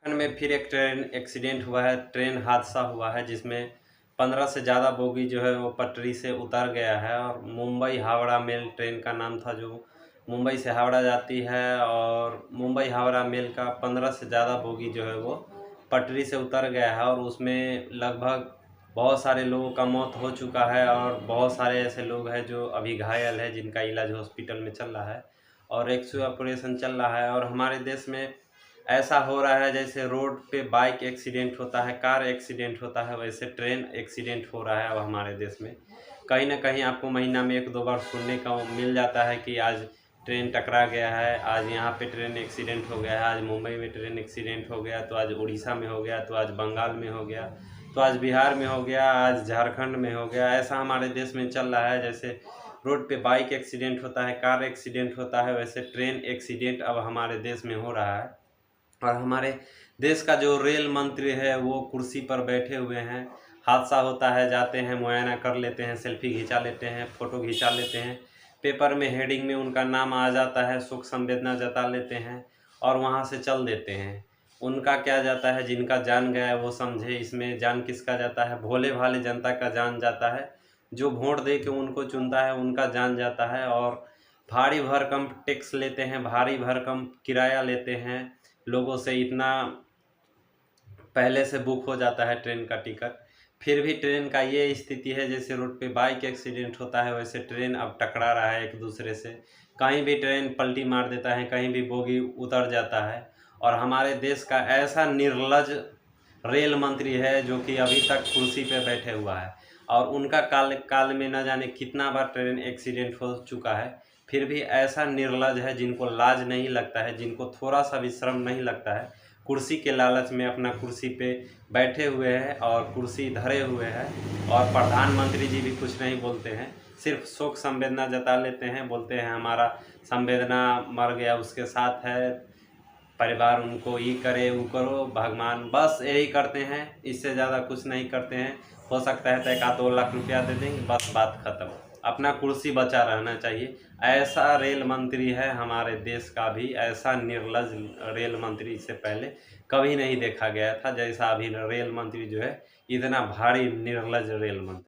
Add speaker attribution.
Speaker 1: उत्तराखंड में फिर एक ट्रेन एक्सीडेंट हुआ है, ट्रेन हादसा हुआ है जिसमें 15 से ज़्यादा बोगी जो है वो पटरी से उतर गया है। और मुंबई हावड़ा मेल ट्रेन का नाम था, जो मुंबई से हावड़ा जाती है। और मुंबई हावड़ा मेल का 15 से ज़्यादा बोगी जो है वो पटरी से उतर गया है और उसमें लगभग बहुत सारे लोगों का मौत हो चुका है और बहुत सारे ऐसे लोग हैं जो अभी घायल है, जिनका इलाज हॉस्पिटल में चल रहा है और रेस्क्यू ऑपरेशन चल रहा है। और हमारे देश में ऐसा हो रहा है जैसे रोड पे बाइक एक्सीडेंट होता है, कार एक्सीडेंट होता है, वैसे ट्रेन एक्सीडेंट हो रहा है अब हमारे देश में। कहीं ना कहीं आपको महीना में 1-2 बार सुनने का मिल जाता है कि आज ट्रेन टकरा गया है, आज यहाँ पे ट्रेन एक्सीडेंट हो गया है, आज मुंबई में ट्रेन एक्सीडेंट हो गया, तो आज उड़ीसा में हो गया, तो आज बंगाल में हो गया, तो आज बिहार में हो गया, आज झारखंड में हो गया। ऐसा हमारे देश में चल रहा है। जैसे रोड पे बाइक एक्सीडेंट होता है, कार एक्सीडेंट होता है, वैसे ट्रेन एक्सीडेंट अब हमारे देश में हो रहा है। और हमारे देश का जो रेल मंत्री है वो कुर्सी पर बैठे हुए हैं। हादसा होता है, जाते हैं, मुआयना कर लेते हैं, सेल्फी खिंचा लेते हैं, फ़ोटो खिंचा लेते हैं, पेपर में हेडिंग में उनका नाम आ जाता है, शोक संवेदना जता लेते हैं और वहाँ से चल देते हैं। उनका क्या जाता है, जिनका जान गया है वो समझे। इसमें जान किसका जाता है? भोले भाले जनता का जान जाता है। जो वोट दे के उनको चुनता है उनका जान जाता है। और भारी भरकम टैक्स लेते हैं, भारी भरकम किराया लेते हैं लोगों से। इतना पहले से बुक हो जाता है ट्रेन का टिकट, फिर भी ट्रेन का ये स्थिति है जैसे रोड पे बाइक एक्सीडेंट होता है वैसे ट्रेन अब टकरा रहा है एक दूसरे से। कहीं भी ट्रेन पलटी मार देता है, कहीं भी बोगी उतर जाता है। और हमारे देश का ऐसा निर्लज रेल मंत्री है जो कि अभी तक कुर्सी पे बैठे हुआ है और उनका काल काल में न जाने कितना बार ट्रेन एक्सीडेंट हो चुका है, फिर भी ऐसा निर्लज है, जिनको लाज नहीं लगता है, जिनको थोड़ा सा भी शर्म नहीं लगता है। कुर्सी के लालच में अपना कुर्सी पे बैठे हुए हैं और कुर्सी धरे हुए हैं। और प्रधानमंत्री जी भी कुछ नहीं बोलते हैं, सिर्फ शोक संवेदना जता लेते हैं, बोलते हैं हमारा संवेदना मर गया उसके साथ है, परिवार उनको ये करे वो करो, भगवान, बस यही करते हैं, इससे ज़्यादा कुछ नहीं करते हैं। हो सकता है तो 1-2 लाख रुपया दे देंगे, बस बात ख़त्म। अपना कुर्सी बचा रहना चाहिए। ऐसा रेल मंत्री है हमारे देश का भी, ऐसा निर्लज रेल मंत्री इससे पहले कभी नहीं देखा गया था जैसा अभी रेल मंत्री जो है, इतना भारी निर्लज रेल मंत्री।